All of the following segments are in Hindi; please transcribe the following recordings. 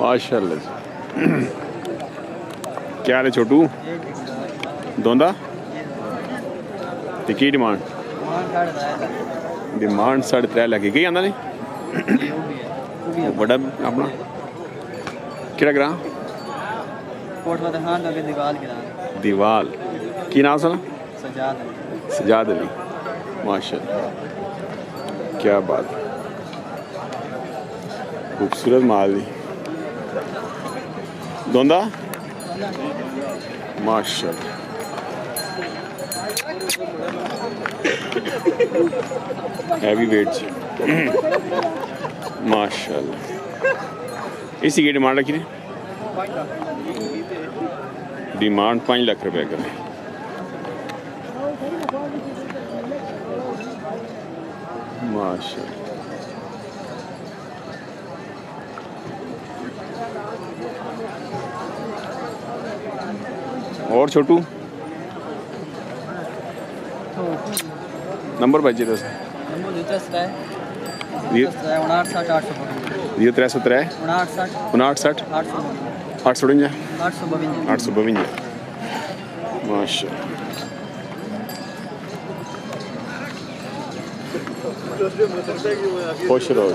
माशाल्लाह। क्या हाल है छोटू? दोंदा की डिमांड? डिमांड 3.5 लाख की आंदा नहीं बड़ा अपना केड़ा ग्रां? दीवाल की नाम सुना? सजाद अली। माशाल्लाह क्या बात, खूबसूरत माल दी दोंदा माशाल्लाह। हैवी वेट माशाल्लाह। इसी की डिमांड रखी ने? डिमांड 5 लाख रुपए का है। माशाल्लाह। और छोटू नंबर बजे दस 852 माशाल्लाह। खुश रहो।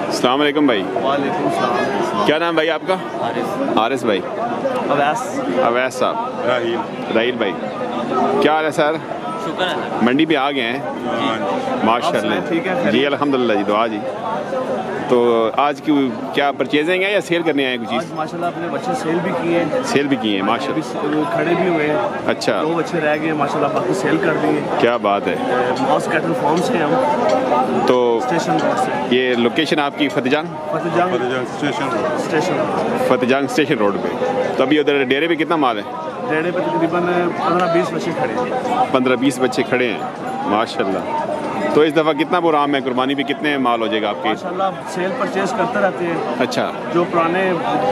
अस्सलाम वालेकुम भाई। वालेकुम सलाम। क्या नाम भाई आपका? हारिस भाई। अवैस साहब। राहील भाई। क्या हाल है सर? शुक्र है। मंडी पे आ गए हैं माशाल्लाह। ठीक है जी अल्हम्दुलिल्लाह जी, दुआ जी। तो आज की क्या परचेजिंग है या सेल करने आए कुछ चीज़? आज माशाल्लाह अपने बच्चे सेल भी किए हैं। सेल भी किए हैं माशाल्लाह। खड़े भी हुए हैं। अच्छा 2 बच्चे रह गए माशाल्लाह, बाकी सेल कर दिए। क्या बात है। मॉस कैटल फार्म से हम तो स्टेशन रोड से। ये लोकेशन आपकी फतेहजंग स्टेशन रोड पे। तो अभी उधर डेरे पे कितना माल है? डेढ़े पे तकरीबन 15-20 बच्चे खड़े हैं। 15-20 बच्चे खड़े हैं माशाल्लाह। तो इस दफ़ा कितना प्रोग्राम है? कुर्बानी पे कितने माल हो जाएगा आपके? माशाल्लाह सेल परचेज करते रहते हैं। अच्छा जो पुराने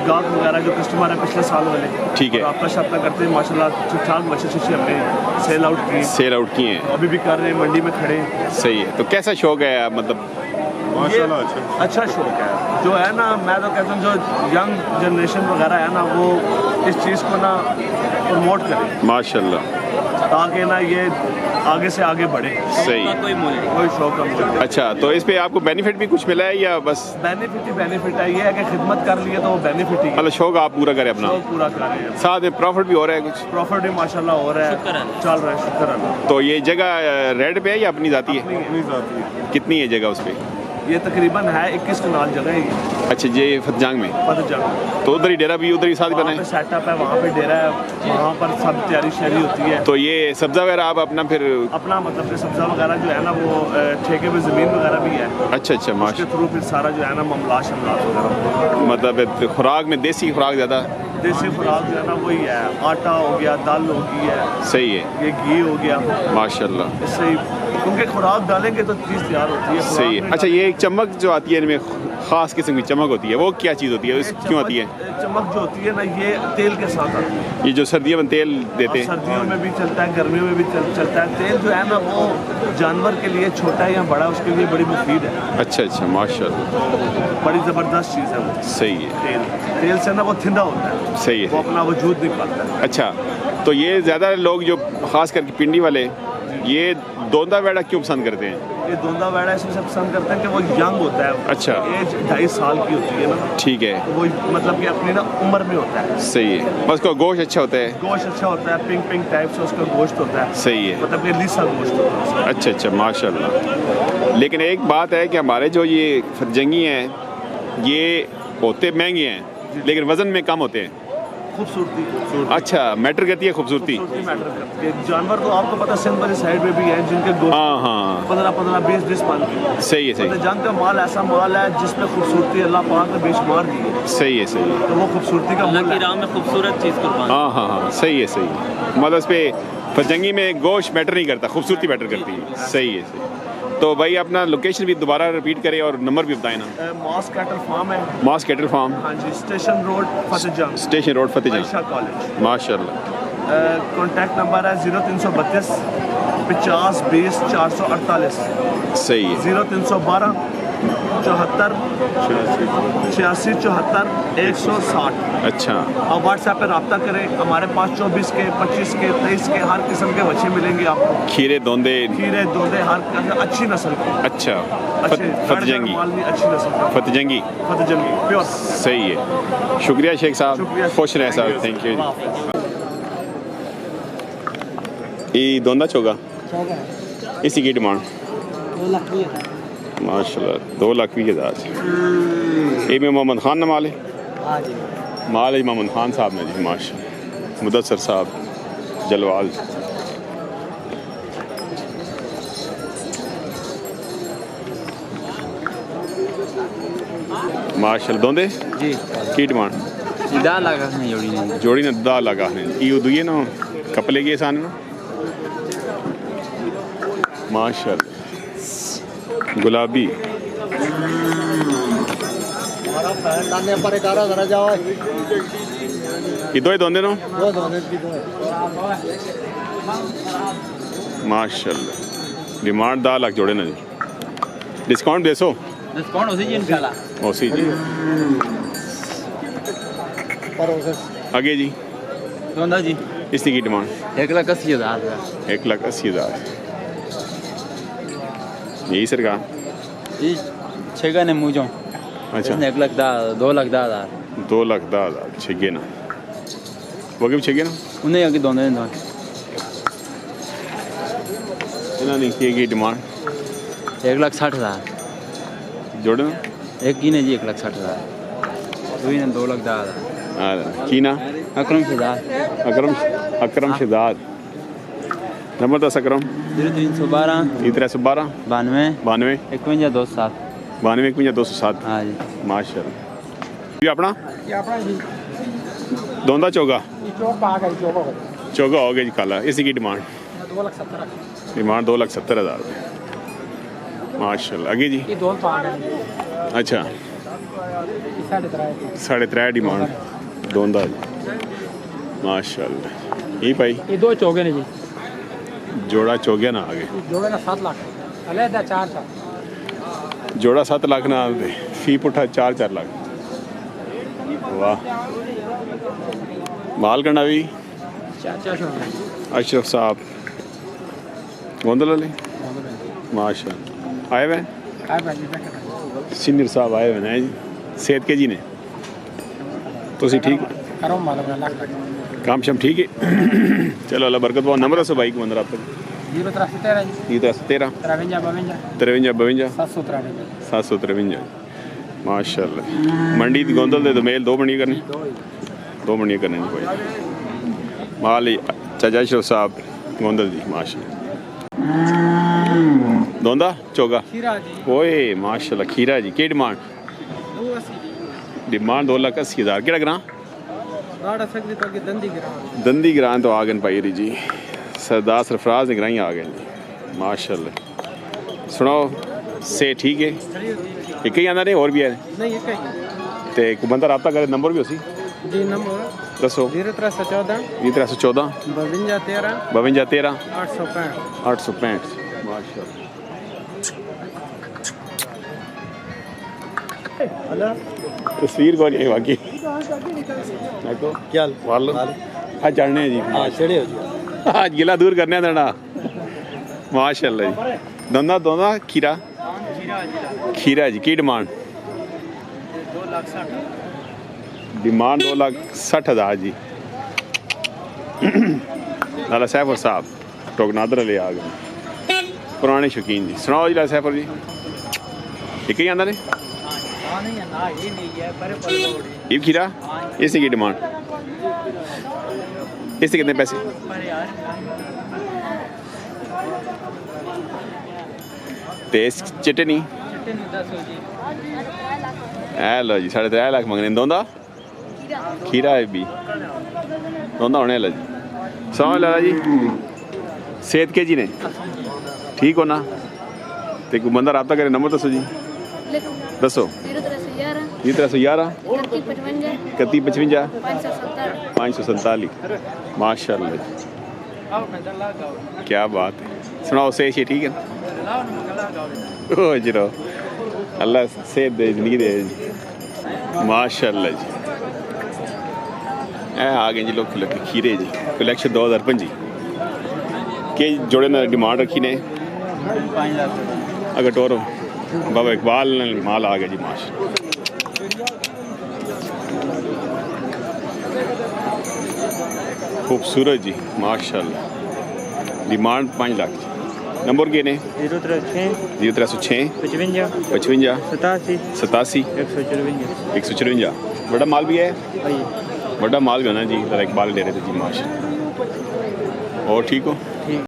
गाहक वगैरह जो कस्टमर है पिछले साल वाले, ठीक है। आपका शब्द करते हैं माशाल्लाह। ठीक ठाक बच्चे हमने सेल आउट किए हैं। अभी भी कर रहे हैं, मंडी में खड़े हैं। सही है। तो कैसा शौक है मतलब? माशाल्लाह अच्छा शौक है जो है ना। मैं तो कहता हूँ जो यंग जनरेशन वगैरह है ना, वो इस चीज़ को ना प्रमोट करे माशाल्लाह, ताकि ना ये आगे से आगे बढ़े। सही, कोई शौक का मुझे। अच्छा, तो इस पे आपको बेनिफिट भी कुछ मिला है या बस? बेनिफिट है, ये है कि खिदमत कर लिए तो वो बेनिफिट ही है। मतलब शौक आप पूरा करें अपना? शौक पूरा करें, साथ में प्रॉफिट भी हो रहा है कुछ? प्रॉफिट भी माशाल्लाह हो रहा है, चल रहा है, शुक्र अल्लाह। तो ये जगह रेंट पे है या अपनी जाती है? कितनी है जगह उस पर? ये तकरीबन है 21 कनाल जगह है। अच्छा, ये फतेहजंग में? फतेहजंग। तो उधर ही डेरा भी उधर ही साथ बना है? सेटअप है, वहाँ पे डेरा है, वहाँ पर सब तैयारी शहरी होती है। तो ये सब्जा वगैरह आप अपना फिर अपना मतलब कि सब्जा वगैरह जो है ना वो ठेके पे ज़मीन वगैरह भी है। अच्छा माशाल्लाह। उसके थ्रू फिर सारा जो है ना मामला वगैरह, मतलब खुराक में देसी खुराक ज़्यादा? देसी खुराक जो है ना वही है, आटा हो गया, दाल हो गई है। सही है। ये घी हो गया माशाल्लाह। इससे क्योंकि खुराक डालेंगे तो चीज़ तैयार होती है। सही है। अच्छा, ये एक चमक जो आती है इनमें, खास किस्म की चमक होती है, वो क्या चीज़ होती है, क्यों आती है? चमक जो होती है ना, ये तेल के साथ आती है। ये जो सर्दियों में तेल देते हैं? सर्दियों में भी चलता है, गर्मियों में भी चलता है। तेल जो है ना वो जानवर के लिए छोटा या बड़ा उसके लिए बड़ी मुफीद है। अच्छा माशाल्लाह, बड़ी ज़बरदस्त चीज़ है वो। सही है। तेल से ना वो थिंदा होता है। सही है। वो अपना वजूद नहीं पाता है। अच्छा, तो ये ज़्यादा लोग जो खास करके पिंडी वाले ये दोंदा वेड़ा क्यों पसंद करते हैं? ये दोंदा वेड़ा इसलिए पसंद करते हैं कि वो यंग होता है। अच्छा, एज 2.5 साल की होती है ना। ठीक है। तो वो मतलब कि अपनी ना उम्र में होता है। सही है। बस उसका गोश्त अच्छा होता है? गोश्त अच्छा होता है, पिंक टाइप से उसका गोश्त होता है। सही है। मतलब कि लीसा गोश्त होता है। अच्छा माशाल्लाह। लेकिन एक बात है कि हमारे जो ये फतेहजंगी हैं ये होते महंगे हैं लेकिन वज़न में कम होते हैं। खूबसूरती अच्छा मैटर करती है, खूबसूरती मैटर करती है। जानवर तो आपको पता सिंध वाली साइड में भी है जिनके गोश्त 15-15, 20-20 पाल की। सही है। सही जंग का माल ऐसा माल है जिसमें खूबसूरती अल्लाह पाक ने बेशुमार दी है। सही है। सही है। तो वो खूबसूरती का मूल है में खूबसूरत चीज़ कुर्बान। हाँ सही है। सही मतलब इस पे फतेहजंगी में गोश्त मैटर नहीं करता, खूबसूरती मैटर करती है। सही है। सही। तो भाई अपना लोकेशन भी दोबारा रिपीट करें और नंबर भी बताएं ना। मॉस कैटल फार्म है। मॉस कैटल फार्म, हाँ जी, station road Fatehjang. Station road Fatehjang college. माशाल्लाह। कॉन्टैक्ट नंबर है 0332 50 20 448। सही है। 0312 74 86 74 160। अच्छा और व्हाट्सएप पे रब्ता करें। हमारे पास 24 के 25 के 23 के हर किस्म के बच्चे मिलेंगे आपको। खीरे दोंदे खीरे दोंदे हर अच्छी नस्ल के। अच्छा अच्छे फतजंगी माल में अच्छी नस्ल के। फतजंगी फतजंगी प्योर। सही है। शुक्रिया शेख साहब, शुक्रिया। खुश रहे साहब, थैंक यू। ये दोंदा चोगा इसी की डिमांड 2 लाख की है। माशाल्लाह 2,20,000। ये में मोहम्मद खान ना माल है, हाँ जी। माल है मोहम्मद खान साहब ने जी, माशा मुदस्सर साहब जलवाल। माशाल्लाह दोंदे जी की डिमांड 10 लाख नहीं जोड़ी नहीं। जोड़ी ने 10 लगा है ये दुए ना कपले के सान ना माशाल्लाह गुलाबी लाने पर 11 जरा जाओ। ये दो ही दोंदे ना वो दोनों की दो है। माशाल्लाह डिमांड 10 लाख जोड़े ना जी। डिस्काउंट दे सो डिस्काउंट उसी जी इंशाल्लाह। ओसी जी। पर उसे आगे जी दोनों जी इसकी की डिमांड 1,80,000 है। 1,80,000। यही सरकार ये छेगा ने मुझो अच्छा इसने 1,10,000 2,10,000 2,10,000 छे ना वो भी छे ना उन्हें आगे दोनों ने इन्होंने की डिमांड 1,60,000 जोड़े ना एक की ने जी 1,60,000 दूसरी ने 2,10,000। की ना अकरम शहजाद अकरम अकरम शहजाद नंबर 10 अकरम 0312 312 92 92 51 27। 92 51 207। हाँ जी माशाल्लाह भी अपना ये अपना जी दोंदा चोगा ये चौक पा गई चौक चोगा हो गया जी काला इसी की डिमांड 2,70,000 डिमांड 2,70,000 माशाल्लाह। आगे जी ये दोन पा गई अच्छा 3.5 3.5 डिमांड दोंदा जी माशाल्लाह। ये भाई ये दो चौके ने जी जोड़ा चौगिया ना आगे जोड़े ना 7 लाख अलहदा 4 था। जोड़ा 7 लाख ना दे फी पुठा 4 लाख। वाह माल करना भी 400 अशरफ साहब गोंदल ले माशा आए हुए सीनियर साहब आए हुए हैं जी सेहत के जी ने तो ठीक करो मालूम लाख काम शम ठीक है चलो अल्लाह बरकत बहुत। नंबर दसो भाई को अंदर आप तक 013 ये 13 53 52 753 माशाल्लाह। मंडी दी गोंदल दे तो मेल 2 मंडियां करनी 2 मंडियां करनी भाई माल ही चाचा अशरफ साहब गोंदल जी माशाल्लाह। दोंदा चोगा खीरा जी ओए माशाल्लाह खीरा जी की डिमांड 280 डिमांड 2,80,000 केड़ा ग्रां गाड़ा सकदी तो कि दंदी गिरा दंदी ग्रां तो आ गए पाई री जी सरदार सरफराज ने ग्राई आ गए जी माशाल्लाह। सुनाओ से ठीक है एक ही आंदा ने और भी है नहीं एक ही ते को बंदा राब्ता करे नंबर भी उसी जी नंबर दसो 01314 314 52 13 52 13 865 865 माशाल्लाह। तस्वीर कौन है बाकी देखो क्या वालो आज चढ़ने जी हां चढ़े हो जी आज गिला दूर करने देना माशाल्लाह जी। दोंदा दोंदा खीरा खीरा जी की डिमांड 2,60,000 डिमांड 2,60,000 जी। लाला सैफर साहब टोकनादर ले आ गए पुराने शौकीन जी। सुनाओ जी लाला सैफर जी एक ही आंदा ने नहीं है ना ये नहीं है पर पड़ोड़ी ये खीरा इसी की डिमांड इसके कितने पैसे पर यार तेज चिट्टे नहीं चिट्टे नहीं 10 हो जी ऐ लो जी 3.5 लाख मंगने दोंदा खीरा है भी दोंदा होने ला जी। समझ ला जी सेहत के जी ने ठीक हो ना ते को बंदा राब्ता करे नंबर दसो जी दसो 01311 311 3155 547 माशाल्लाह क्या बात है। सुनाओ से ठीक है ओ जरो अल्लाह सेहत दे जिंदगी दे जी माशाअल्लाह जी ए आ गए जी लोग लगे खीरे जी कलेक्शन 2025 के जोड़े ना डिमांड रखी ने 5 लाख अगर टोरो बाबा इकबाल ने माल आ गया जी माश खूबसूरत जी माशाअल्लाह डिमांड 5 लाख जी नंबर के ने 0306 55 87 154 बड़ा माल भी है बड़ा माल भी है ना जी जरा इकबाल ले रहे थे जी माशा और ठीक हो